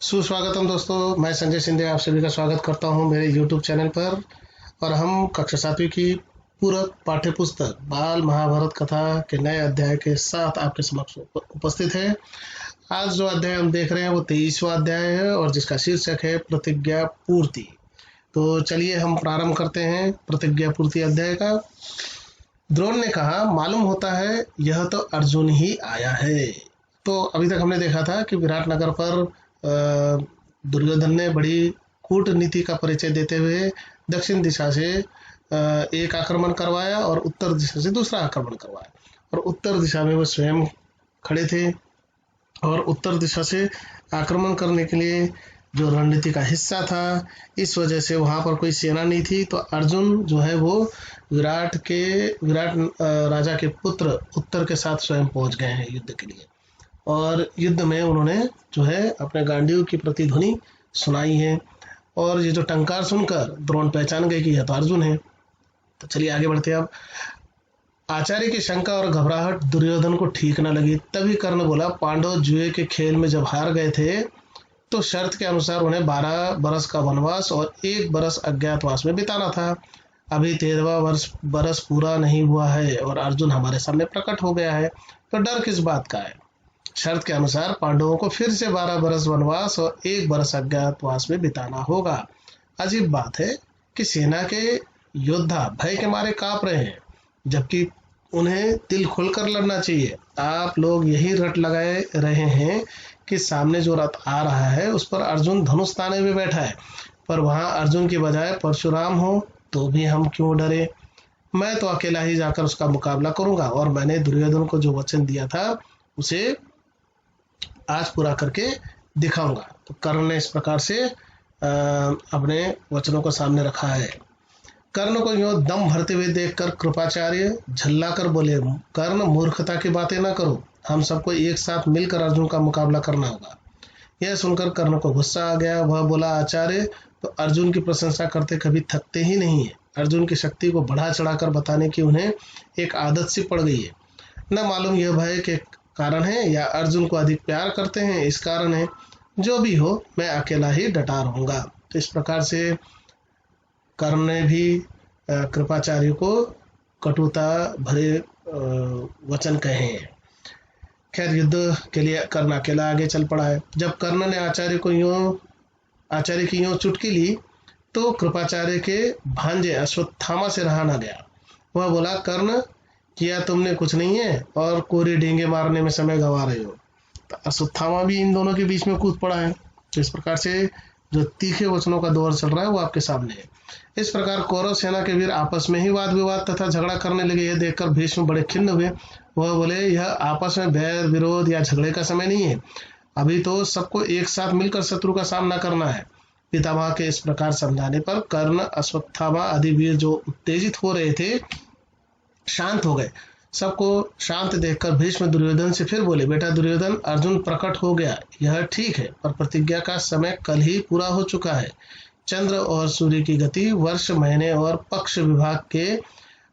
सुस्वागतम दोस्तों, मैं संजय सिंधे आप सभी का स्वागत करता हूं मेरे YouTube चैनल पर। और हम कक्षा 7वीं की पूरक पाठ्य पुस्तक बाल महाभारत कथा के नए अध्याय के साथ आपके समक्ष उपस्थित है। आज जो अध्याय हम देख रहे हैं वो 23वां अध्याय है और जिसका शीर्षक है प्रतिज्ञा पूर्ति। तो चलिए हम प्रारंभ करते हैं प्रतिज्ञा पूर्ति अध्याय का। द्रोण ने कहा, मालूम होता है यह तो अर्जुन ही आया है। तो अभी तक हमने देखा था कि विराट नगर पर दुर्योधन ने बड़ी कूटनीति का परिचय देते हुए दक्षिण दिशा से एक आक्रमण करवाया और उत्तर दिशा से दूसरा आक्रमण करवाया। और उत्तर दिशा में वो स्वयं खड़े थे और उत्तर दिशा से आक्रमण करने के लिए जो रणनीति का हिस्सा था, इस वजह से वहां पर कोई सेना नहीं थी। तो अर्जुन जो है वो विराट राजा के पुत्र उत्तर के साथ स्वयं पहुंच गए हैं युद्ध के लिए। और युद्ध में उन्होंने जो है अपने गांडीव की प्रतिध्वनि सुनाई है। और ये जो टंकार सुनकर द्रोण पहचान गए कि यह तो अर्जुन है। तो चलिए आगे बढ़ते हैं। अब आचार्य की शंका और घबराहट दुर्योधन को ठीक न लगी। तभी कर्ण बोला, पांडव जुए के खेल में जब हार गए थे तो शर्त के अनुसार उन्हें 12 बरस का वनवास और 1 बरस अज्ञातवास में बिताना था। अभी 13वां बरस पूरा नहीं हुआ है और अर्जुन हमारे सामने प्रकट हो गया है, तो डर किस बात का है। शर्त के अनुसार पांडवों को फिर से 12 बरस वनवास और 1 बरस अज्ञातवास में बिताना होगा। अजीब बात है कि सेना के योद्धा भय के मारे कांप रहे हैं, जबकि उन्हें दिल खोलकर लड़ना चाहिए। आप लोग यही रट लगाए रहे हैं कि सामने जो रथ आ रहा है उस पर अर्जुन धनुष ताने में बैठा है, पर वहां अर्जुन की बजाय परशुराम हो तो भी हम क्यों डरे। मैं तो अकेला ही जाकर उसका मुकाबला करूंगा और मैंने दुर्योधन को जो वचन दिया था उसे आज पूरा करके दिखाऊंगा। तो कर्ण ने इस प्रकार से अपने वचनों को सामने रखा है। कर्ण को यूं दम भरते हुए देखकर कृपाचार्य झल्लाकर बोले, कर्ण मूर्खता की बातें ना करो, हम सबको एक साथ मिलकर अर्जुन का मुकाबला करना होगा। यह सुनकर कर्ण को गुस्सा आ गया। वह बोला, आचार्य तो अर्जुन की प्रशंसा करते कभी थकते ही नहीं है। अर्जुन की शक्ति को बढ़ा चढ़ाकर बताने की उन्हें एक आदत सी पड़ गई है। न मालूम यह भय के कारण है या अर्जुन को अधिक प्यार करते हैं इस कारण है। जो भी हो, मैं अकेला ही डटा रहूंगा। तो इस प्रकार से कर्ण ने भी कृपाचार्य को कटुता भरे वचन कहे हैं। खैर, युद्ध के लिए कर्ण अकेला आगे चल पड़ा है। जब कर्ण ने आचार्य की यूं चुटकी ली तो कृपाचार्य के भांजे अश्वत्थामा से रहा न गया। वह बोला, कर्ण किया तुमने कुछ नहीं है और कोरी डींगे मारने में समय गंवा रहे हो। तो अश्वत्थामा भी इन दोनों के बीच में कूद पड़ा है। तो इस प्रकार से जो तीखे वचनों का दौर चल रहा है वो आपके सामने है। इस प्रकार कौरव सेना के वीर आपस में ही वाद विवाद तथा झगड़ा करने लगे। यह देखकर भीष्म बड़े खिन्न हुए। वह बोले, यह आपस में बैर विरोध या झगड़े का समय नहीं है, अभी तो सबको एक साथ मिलकर शत्रु का सामना करना है। पितामह के इस प्रकार समझाने पर कर्ण, अश्वत्थामा आदि वीर जो उत्तेजित हो रहे थे शांत हो गए। सबको शांत देखकर भीष्म दुर्योधन से फिर बोले, बेटा दुर्योधन, अर्जुन प्रकट हो गया यह ठीक है, पर प्रतिज्ञा का समय कल ही पूरा हो चुका है। चंद्र और सूर्य की गति, वर्ष, महीने और पक्ष विभाग के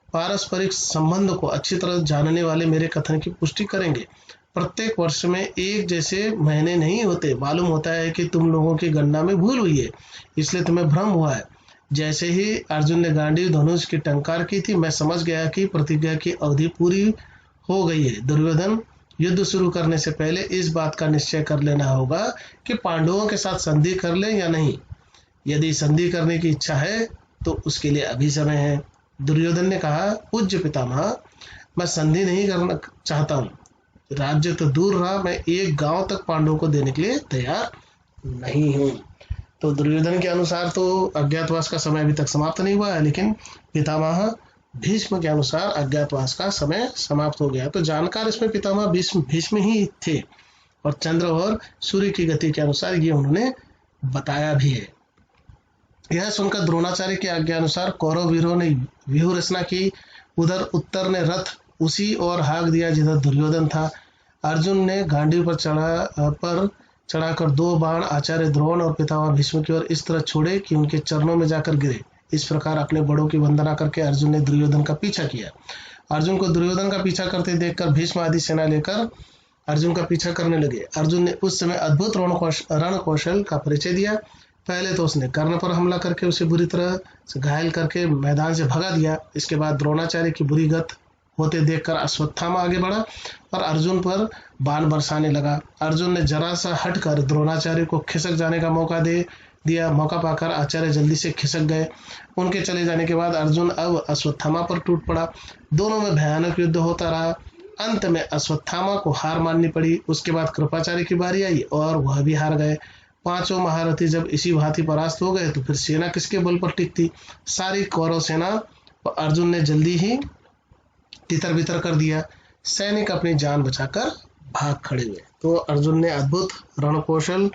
पारस्परिक संबंध को अच्छी तरह जानने वाले मेरे कथन की पुष्टि करेंगे। प्रत्येक वर्ष में एक जैसे महीने नहीं होते। मालूम होता है कि तुम लोगों की गणना में भूल हुई है, इसलिए तुम्हें भ्रम हुआ है। जैसे ही अर्जुन ने गांडीव धनुष की टंकार की थी, मैं समझ गया कि प्रतिज्ञा की अवधि पूरी हो गई है। दुर्योधन, युद्ध शुरू करने से पहले इस बात का निश्चय कर लेना होगा कि पांडवों के साथ संधि कर ले या नहीं। यदि संधि करने की इच्छा है तो उसके लिए अभी समय है। दुर्योधन ने कहा, पूज्य पितामह, मैं संधि नहीं करना चाहता हूँ। राज्य तो दूर रहा, मैं एक गांव तक पांडवों को देने के लिए तैयार नहीं हूँ। तो दुर्योधन के अनुसार तो अज्ञातवास का समय अभी तक समाप्त नहीं हुआ है, लेकिन पितामह भीष्म के अनुसार अज्ञातवास का समय समाप्त हो गया। तो जानकार इसमें पितामह भीष्म ही थे और चंद्र और सूर्य की गति के अनुसार ये उन्होंने बताया भी है। यह सुनकर द्रोणाचार्य की आज्ञा अनुसार कौरव वीरों ने व्यूह रचना की। उधर उत्तर ने रथ उसी और हाँक दिया जिधर दुर्योधन था। अर्जुन ने गांडीव पर चढ़ाकर 2 बाण आचार्य द्रोण और पितामह भीष्म की ओर इस तरह छोड़े कि उनके चरणों में जाकर गिरे। इस प्रकार अपने बड़ों की वंदना करके अर्जुन ने दुर्योधन का पीछा किया। अर्जुन को दुर्योधन का पीछा करते देखकर भीष्म आदि सेना लेकर अर्जुन का पीछा करने लगे। अर्जुन ने उस समय अद्भुत रण कौशल का परिचय दिया। पहले तो उसने कर्ण पर हमला करके उसे बुरी तरह से घायल करके मैदान से भगा दिया। इसके बाद द्रोणाचार्य की बुरी गत होते देखकर अश्वत्थामा आगे बढ़ा और अर्जुन पर बाण बरसाने लगा। अर्जुन ने जरा सा हटकर द्रोणाचार्य को खिसक जाने का मौका दे दिया। मौका पाकर आचार्य जल्दी से खिसक गए। उनके चले जाने के बाद अर्जुन अब अश्वत्थामा पर टूट पड़ा। दोनों में भयानक युद्ध होता रहा। अंत में अश्वत्थामा को हार माननी पड़ी। उसके बाद कृपाचार्य की बारी आई और वह भी हार गए। पांचों महारथी जब इसी भांति परास्त हो गए तो फिर सेना किसके बल पर टिकती। सारी कौरव सेना अर्जुन ने जल्दी ही तितर बितर कर दिया। सैनिक अपनी जान बचाकर भाग खड़े हुए। तो अर्जुन ने अद्भुत रण कौशल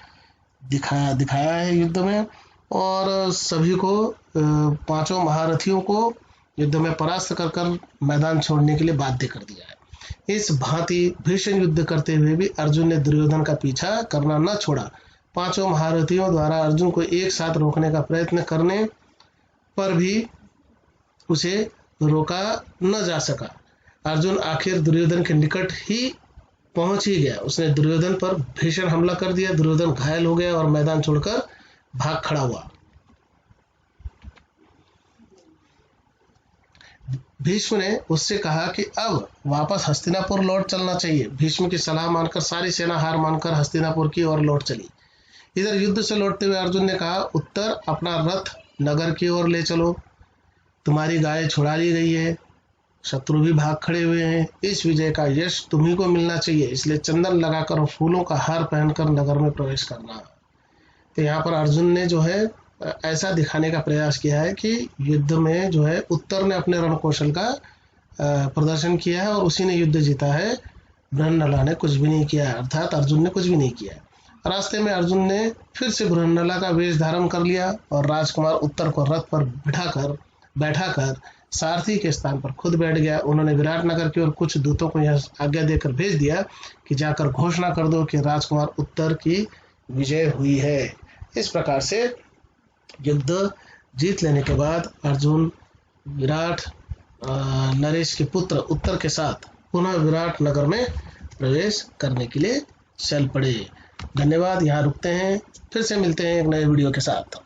दिखाया है युद्ध में और सभी को पांचों महारथियों को युद्ध में परास्त कर मैदान छोड़ने के लिए बाध्य कर दिया है। इस भांति भीषण युद्ध करते हुए भी अर्जुन ने दुर्योधन का पीछा करना न छोड़ा। पांचों महारथियों द्वारा अर्जुन को एक साथ रोकने का प्रयत्न करने पर भी उसे रोका न जा सका। अर्जुन आखिर दुर्योधन के निकट ही पहुंच ही गया। उसने दुर्योधन पर भीषण हमला कर दिया। दुर्योधन घायल हो गया और मैदान छोड़कर भाग खड़ा हुआ। भीष्म ने उससे कहा कि अब वापस हस्तिनापुर लौट चलना चाहिए। भीष्म की सलाह मानकर सारी सेना हार मानकर हस्तिनापुर की ओर लौट चली। इधर युद्ध से लौटते हुए अर्जुन ने कहा, उत्तर अपना रथ नगर की ओर ले चलो। तुम्हारी गाय छुड़ा ली गई है, शत्रु भी भाग खड़े हुए हैं। इस विजय का यश तुम्ही को मिलना चाहिए, इसलिए चंदन लगाकर और फूलों का हार पहनकर नगर में प्रवेश करना। तो यहाँ पर अर्जुन ने जो है ऐसा दिखाने का प्रयास किया है कि युद्ध में जो है उत्तर ने अपने रण कौशल का प्रदर्शन किया है और उसी ने युद्ध जीता है। बृहन्नला ने कुछ भी नहीं किया, अर्थात अर्जुन ने कुछ भी नहीं किया। रास्ते में अर्जुन ने फिर से बृहन्नला का वेश धारण कर लिया और राजकुमार उत्तर को रथ पर बैठाकर सारथी के स्थान पर खुद बैठ गया। उन्होंने विराटनगर की ओर कुछ दूतों को यह आज्ञा देकर भेज दिया कि जाकर घोषणा कर दो कि राजकुमार उत्तर की विजय हुई है। इस प्रकार से युद्ध जीत लेने के बाद अर्जुन विराट नरेश के पुत्र उत्तर के साथ पुनः विराट नगर में प्रवेश करने के लिए चल पड़े। धन्यवाद, यहाँ रुकते हैं, फिर से मिलते हैं एक नए वीडियो के साथ।